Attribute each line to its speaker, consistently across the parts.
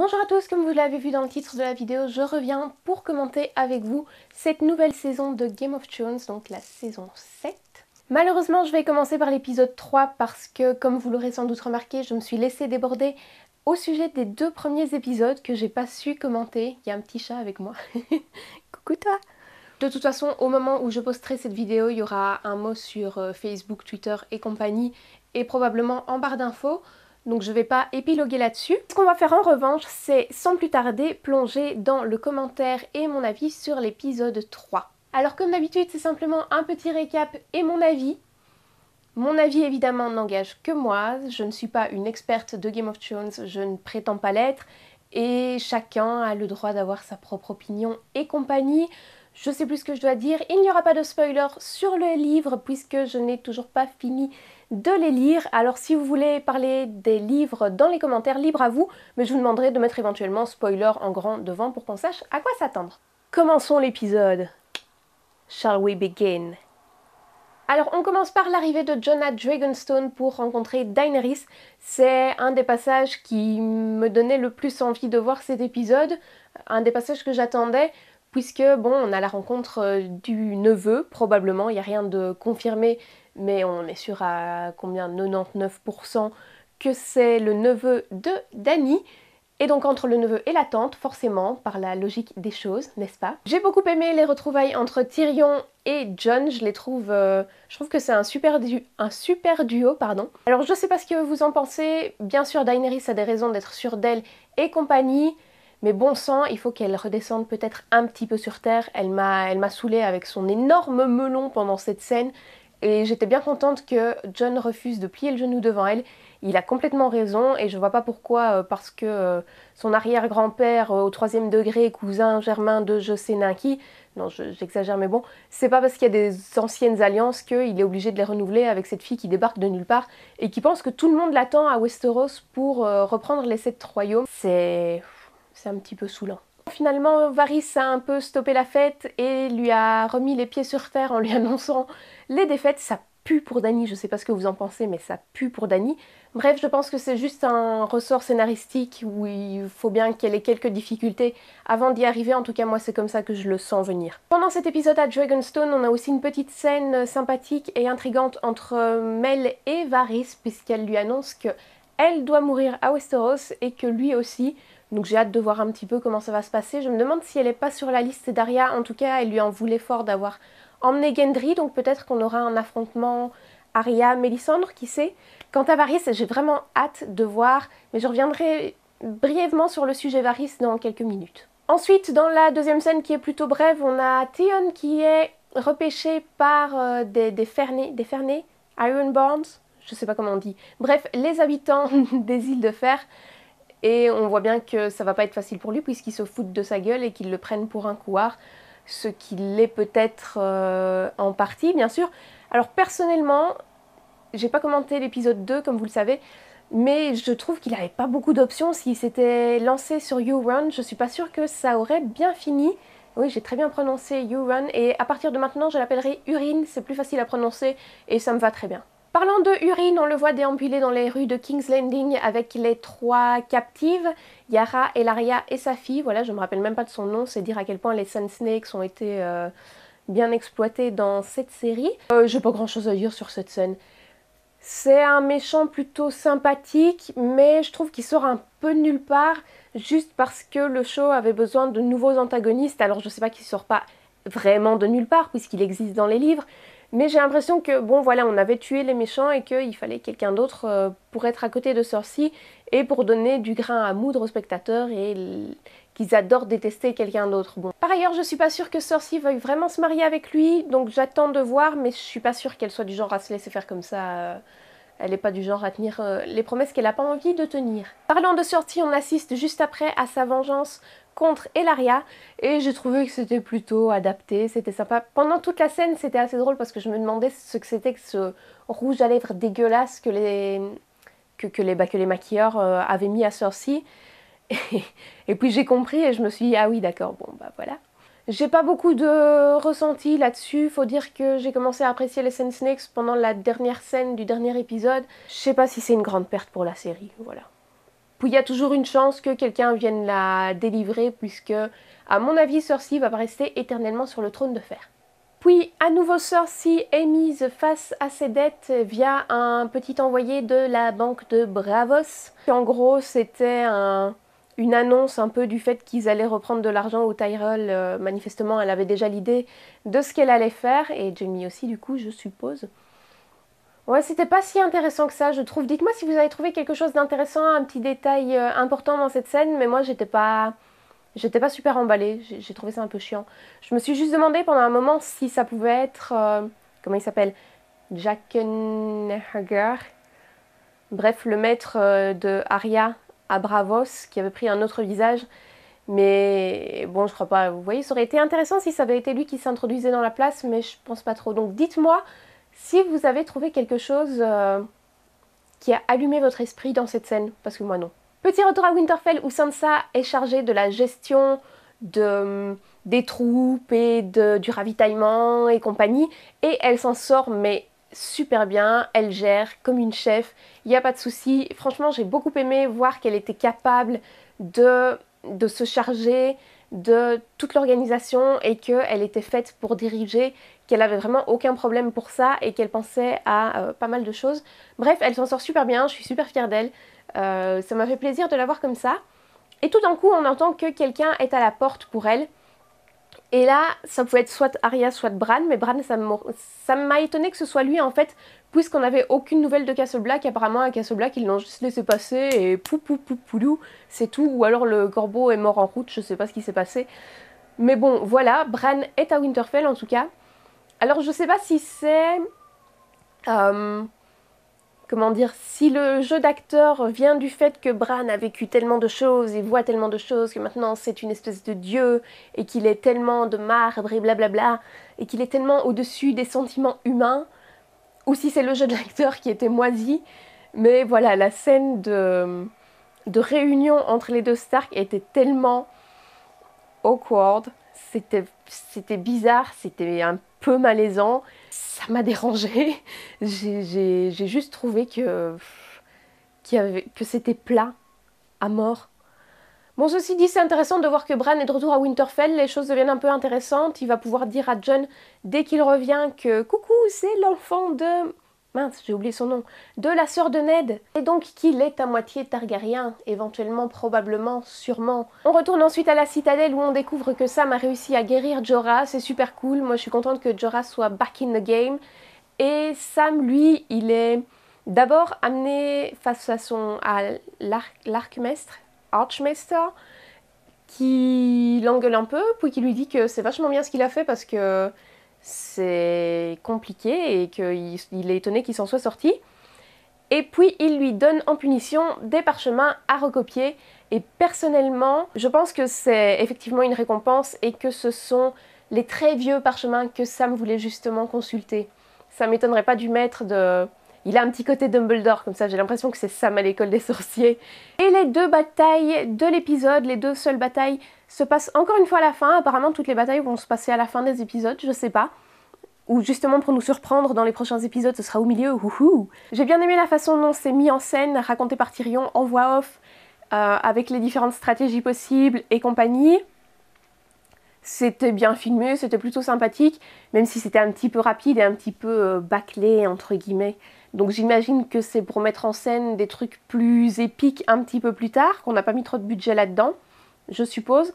Speaker 1: Bonjour à tous, comme vous l'avez vu dans le titre de la vidéo, je reviens pour commenter avec vous cette nouvelle saison de Game of Thrones, donc la saison 7. Malheureusement, je vais commencer par l'épisode 3 parce que, comme vous l'aurez sans doute remarqué, je me suis laissée déborder au sujet des 2 premiers épisodes que j'ai pas su commenter. Il y a un petit chat avec moi. Coucou toi! De toute façon, au moment où je posterai cette vidéo, il y aura un mot sur Facebook, Twitter et compagnie, et probablement en barre d'infos. Donc je ne vais pas épiloguer là-dessus. Ce qu'on va faire en revanche, c'est sans plus tarder plonger dans le commentaire et mon avis sur l'épisode 3. Alors comme d'habitude, c'est simplement un petit récap et mon avis. Mon avis évidemment n'engage que moi, je ne suis pas une experte de Game of Thrones, je ne prétends pas l'être, et chacun a le droit d'avoir sa propre opinion et compagnie. Je sais plus ce que je dois dire, il n'y aura pas de spoiler sur le livre puisque je n'ai toujours pas fini de les lire. Alors si vous voulez parler des livres dans les commentaires, libre à vous, mais je vous demanderai de mettre éventuellement spoiler en grand devant pour qu'on sache à quoi s'attendre. Commençons l'épisode. Shall we begin? Alors on commence par l'arrivée de Jon à Dragonstone pour rencontrer Daenerys. C'est un des passages qui me donnait le plus envie de voir cet épisode, un des passages que j'attendais, puisque bon, on a la rencontre du neveu, probablement, il n'y a rien de confirmé, mais on est sûr à combien, 99% que c'est le neveu de Dany. Et donc entre le neveu et la tante, forcément, par la logique des choses, n'est-ce pas? J'ai beaucoup aimé les retrouvailles entre Tyrion et Jon, je trouve que c'est un super duo, pardon. Alors je sais pas ce que vous en pensez, bien sûr Daenerys a des raisons d'être sûre d'elle et compagnie, mais bon sang, il faut qu'elle redescende peut-être un petit peu sur terre. Elle m'a saoulée avec son énorme melon pendant cette scène, et j'étais bien contente que Jon refuse de plier le genou devant elle. Il a complètement raison et je vois pas pourquoi, parce que son arrière-grand-père au 3e degré, cousin germain de je sais nain qui, non j'exagère mais bon, c'est pas parce qu'il y a des anciennes alliances qu'il est obligé de les renouveler avec cette fille qui débarque de nulle part et qui pense que tout le monde l'attend à Westeros pour reprendre les 7 royaumes. C'est un petit peu saoulant. Finalement, Varys a un peu stoppé la fête et lui a remis les pieds sur terre en lui annonçant les défaites. Ça pue pour Dany, je sais pas ce que vous en pensez, mais ça pue pour Dany. Bref, je pense que c'est juste un ressort scénaristique où il faut bien qu'elle ait quelques difficultés avant d'y arriver. En tout cas, moi, c'est comme ça que je le sens venir. Pendant cet épisode à Dragonstone, on a aussi une petite scène sympathique et intrigante entre Mel et Varys, puisqu'elle lui annonce que elle doit mourir à Westeros et que lui aussi. Donc j'ai hâte de voir un petit peu comment ça va se passer. Je me demande si elle n'est pas sur la liste d'Arya. En tout cas, elle lui en voulait fort d'avoir emmené Gendry, donc peut-être qu'on aura un affrontement Arya-Mélisandre, qui sait. Quant à Varys, j'ai vraiment hâte de voir, mais je reviendrai brièvement sur le sujet Varys dans quelques minutes. Ensuite, dans la deuxième scène qui est plutôt brève, on a Theon qui est repêché par des Fernés, Ironborns, je sais pas comment on dit. Bref, les habitants des îles de Fer. Et on voit bien que ça va pas être facile pour lui puisqu'ils se foutent de sa gueule et qu'ils le prennent pour un couard, ce qu'il est peut-être en partie, bien sûr. Alors personnellement, j'ai pas commenté l'épisode 2 comme vous le savez, mais je trouve qu'il n'avait pas beaucoup d'options. S'il s'était lancé sur Euron, je suis pas sûre que ça aurait bien fini. Oui, j'ai très bien prononcé Euron et à partir de maintenant, je l'appellerai Urine, c'est plus facile à prononcer et ça me va très bien. Parlant de Urine, on le voit déambuler dans les rues de King's Landing avec les 3 captives, Yara, Ellaria et sa fille. Voilà, je me rappelle même pas de son nom, c'est dire à quel point les Sand Snakes ont été bien exploités dans cette série. J'ai pas grand chose à dire sur cette scène. C'est un méchant plutôt sympathique, mais je trouve qu'il sort un peu de nulle part, juste parce que le show avait besoin de nouveaux antagonistes. Alors je sais pas qu'il sort pas vraiment de nulle part, puisqu'il existe dans les livres, mais j'ai l'impression que, bon voilà, on avait tué les méchants et qu'il fallait quelqu'un d'autre pour être à côté de Cersei et pour donner du grain à moudre aux spectateurs et qu'ils adorent détester quelqu'un d'autre. Bon. Par ailleurs, je suis pas sûre que Cersei veuille vraiment se marier avec lui, donc j'attends de voir, mais je suis pas sûre qu'elle soit du genre à se laisser faire comme ça. Elle n'est pas du genre à tenir les promesses qu'elle n'a pas envie de tenir. Parlant de Cersei, on assiste juste après à sa vengeance contre Ellaria et j'ai trouvé que c'était plutôt adapté, c'était sympa. Pendant toute la scène, c'était assez drôle parce que je me demandais ce que c'était que ce rouge à lèvres dégueulasse que les maquilleurs avaient mis à Cersei. Et puis j'ai compris et je me suis dit, ah oui d'accord, bon bah voilà. J'ai pas beaucoup de ressenti là-dessus, faut dire que j'ai commencé à apprécier les Sand Snakes pendant la dernière scène du dernier épisode. Je sais pas si c'est une grande perte pour la série, voilà. Puis il y a toujours une chance que quelqu'un vienne la délivrer puisque, à mon avis, Cersei va pas rester éternellement sur le trône de fer. Puis à nouveau Cersei est mise face à ses dettes via un petit envoyé de la banque de Bravos. En gros c'était une annonce un peu du fait qu'ils allaient reprendre de l'argent au Tyrell. Manifestement elle avait déjà l'idée de ce qu'elle allait faire et Jaime aussi du coup je suppose. Ouais, c'était pas si intéressant que ça je trouve. Dites-moi si vous avez trouvé quelque chose d'intéressant, un petit détail important dans cette scène, mais moi j'étais pas super emballée, j'ai trouvé ça un peu chiant. Je me suis juste demandé pendant un moment si ça pouvait être... comment il s'appelle? Jaqenhagr. Bref, le maître de Arya à Bravos, qui avait pris un autre visage. Mais bon, je crois pas. Vous voyez, ça aurait été intéressant si ça avait été lui qui s'introduisait dans la place, mais je pense pas trop. Donc dites-moi si vous avez trouvé quelque chose qui a allumé votre esprit dans cette scène, parce que moi non. Petit retour à Winterfell où Sansa est chargée de la gestion des troupes et du ravitaillement et compagnie. Et elle s'en sort mais super bien, elle gère comme une chef, il n'y a pas de souci. Franchement j'ai beaucoup aimé voir qu'elle était capable de se charger de toute l'organisation et qu'elle était faite pour diriger, qu'elle avait vraiment aucun problème pour ça et qu'elle pensait à pas mal de choses. Bref, elle s'en sort super bien, je suis super fière d'elle. Ça m'a fait plaisir de la voir comme ça. Et tout d'un coup, on entend que quelqu'un est à la porte pour elle. Et là, ça pouvait être soit Arya, soit Bran, mais Bran, ça m'a étonné que ce soit lui en fait, puisqu'on n'avait aucune nouvelle de Castle Black. Apparemment, à Castle Black, ils l'ont juste laissé passer et poulou, c'est tout. Ou alors le corbeau est mort en route, je sais pas ce qui s'est passé. Mais bon, voilà, Bran est à Winterfell en tout cas. Alors, je sais pas si c'est... comment dire, si le jeu d'acteur vient du fait que Bran a vécu tellement de choses et voit tellement de choses que maintenant c'est une espèce de dieu et qu'il est tellement de marbre et blablabla et qu'il est tellement au-dessus des sentiments humains, ou si c'est le jeu de l'acteur qui était moisi. Mais voilà, la scène de réunion entre les deux Stark était tellement awkward, c'était bizarre, c'était un peu malaisant, ça m'a dérangée. J'ai juste trouvé que c'était plat à mort. Bon, ceci dit, c'est intéressant de voir que Bran est de retour à Winterfell, les choses deviennent un peu intéressantes. Il va pouvoir dire à Jon, dès qu'il revient, que coucou, c'est l'enfant de... mince, j'ai oublié son nom, de la sœur de Ned, et donc qu'il est à moitié Targaryen, éventuellement, probablement, sûrement. On retourne ensuite à la citadelle où on découvre que Sam a réussi à guérir Jorah, c'est super cool, moi je suis contente que Jorah soit back in the game, et Sam, lui, il est d'abord amené face à l'archmaester, qui l'engueule un peu, puis qui lui dit que c'est vachement bien ce qu'il a fait parce que c'est compliqué et qu'il est étonné qu'il s'en soit sorti. Et puis il lui donne en punition des parchemins à recopier. Et personnellement, je pense que c'est effectivement une récompense et que ce sont les très vieux parchemins que Sam voulait justement consulter. Ça m'étonnerait pas du maître de... Il a un petit côté Dumbledore, comme ça j'ai l'impression que c'est Sam à l'école des sorciers. Et les deux batailles de l'épisode, les deux seules batailles, se passent encore une fois à la fin. Apparemment toutes les batailles vont se passer à la fin des épisodes, je sais pas. Ou justement pour nous surprendre dans les prochains épisodes, ce sera au milieu, wouhou. J'ai bien aimé la façon dont c'est mis en scène, raconté par Tyrion en voix off, avec les différentes stratégies possibles et compagnie. C'était bien filmé, c'était plutôt sympathique, même si c'était un petit peu rapide et un petit peu bâclé, entre guillemets. Donc j'imagine que c'est pour mettre en scène des trucs plus épiques un petit peu plus tard, qu'on n'a pas mis trop de budget là-dedans, je suppose.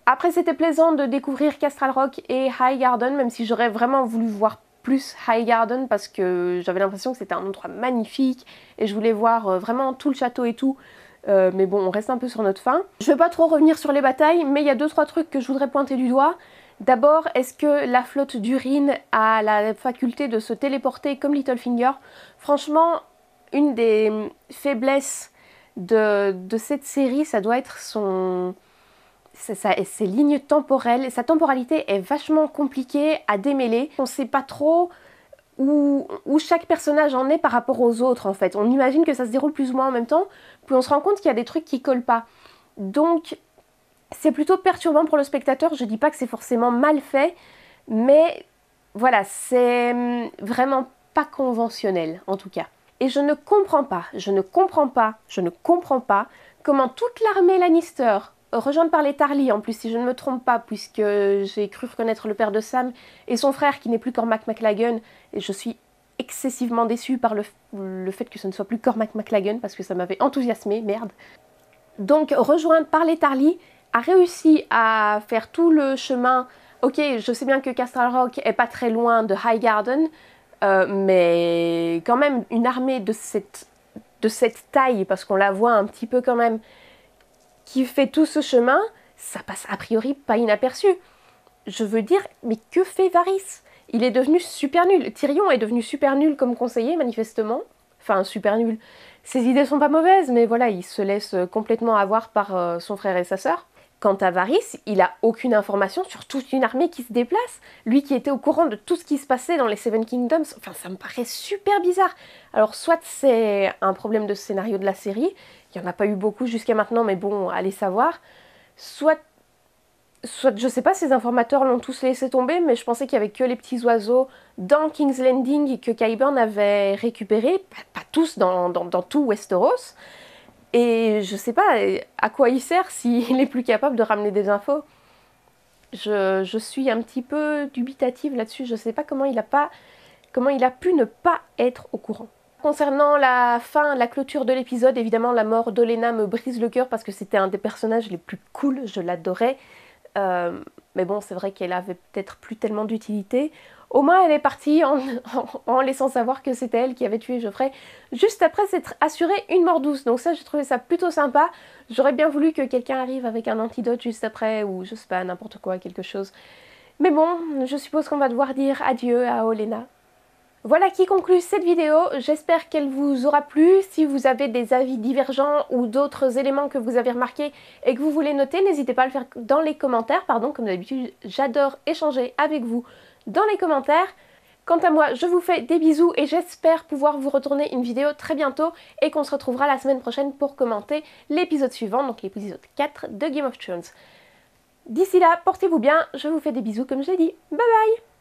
Speaker 1: Après c'était plaisant de découvrir Castral Rock et Highgarden, même si j'aurais vraiment voulu voir plus Highgarden parce que j'avais l'impression que c'était un endroit magnifique et je voulais voir vraiment tout le château et tout. Mais bon, on reste un peu sur notre faim. Je vais pas trop revenir sur les batailles, mais il y a 2-3 trucs que je voudrais pointer du doigt. D'abord, est-ce que la flotte d'Urine a la faculté de se téléporter comme Littlefinger? Franchement, une des faiblesses de cette série, ça doit être ses lignes temporelles. Sa temporalité est vachement compliquée à démêler. On sait pas trop où chaque personnage en est par rapport aux autres en fait. On imagine que ça se déroule plus ou moins en même temps, puis on se rend compte qu'il y a des trucs qui collent pas. Donc c'est plutôt perturbant pour le spectateur, je dis pas que c'est forcément mal fait, mais voilà, c'est vraiment pas conventionnel en tout cas. Et je ne comprends pas comment toute l'armée Lannister, rejointe par les Tarly en plus si je ne me trompe pas, puisque j'ai cru reconnaître le père de Sam et son frère qui n'est plus Cormac McLagan, et je suis excessivement déçue par le fait que ce ne soit plus Cormac McLagan parce que ça m'avait enthousiasmé, merde. Donc rejointe par les Tarly, a réussi à faire tout le chemin. Ok, je sais bien que Castle Rock est pas très loin de Highgarden, mais quand même une armée de cette taille, parce qu'on la voit un petit peu quand même, qui fait tout ce chemin, ça passe a priori pas inaperçu. Je veux dire, mais que fait Varys? Il est devenu super nul. Tyrion est devenu super nul comme conseiller, manifestement. Enfin, super nul. Ses idées sont pas mauvaises, mais voilà, il se laisse complètement avoir par son frère et sa sœur. Quant à Varys, il a aucune information sur toute une armée qui se déplace. Lui qui était au courant de tout ce qui se passait dans les Seven Kingdoms, enfin ça me paraît super bizarre. Alors soit c'est un problème de scénario de la série, il n'y en a pas eu beaucoup jusqu'à maintenant, mais bon, allez savoir. Soit je sais pas, ces informateurs l'ont tous laissé tomber, mais je pensais qu'il y avait que les petits oiseaux dans King's Landing que Qyburn avait récupérés, pas tous dans tout Westeros. Et je sais pas à quoi il sert s'il est plus capable de ramener des infos. Je suis un petit peu dubitative là-dessus, je sais pas comment il a pu ne pas être au courant. Concernant la fin, la clôture de l'épisode, évidemment la mort d'Olenna me brise le cœur parce que c'était un des personnages les plus cool, je l'adorais. Mais bon, c'est vrai qu'elle avait peut-être plus tellement d'utilité. Au moins, elle est partie en laissant savoir que c'était elle qui avait tué Geoffrey, juste après s'être assuré une mort douce. Donc ça, j'ai trouvé ça plutôt sympa. J'aurais bien voulu que quelqu'un arrive avec un antidote juste après, ou je sais pas, n'importe quoi, quelque chose. Mais bon, je suppose qu'on va devoir dire adieu à Olenna. Voilà qui conclut cette vidéo, j'espère qu'elle vous aura plu. Si vous avez des avis divergents ou d'autres éléments que vous avez remarqués et que vous voulez noter, n'hésitez pas à le faire dans les commentaires. Comme d'habitude, j'adore échanger avec vous dans les commentaires. Quant à moi, je vous fais des bisous et j'espère pouvoir vous retourner une vidéo très bientôt et qu'on se retrouvera la semaine prochaine pour commenter l'épisode suivant, donc l'épisode 4 de Game of Thrones. D'ici là, portez-vous bien, je vous fais des bisous comme je l'ai dit. Bye bye!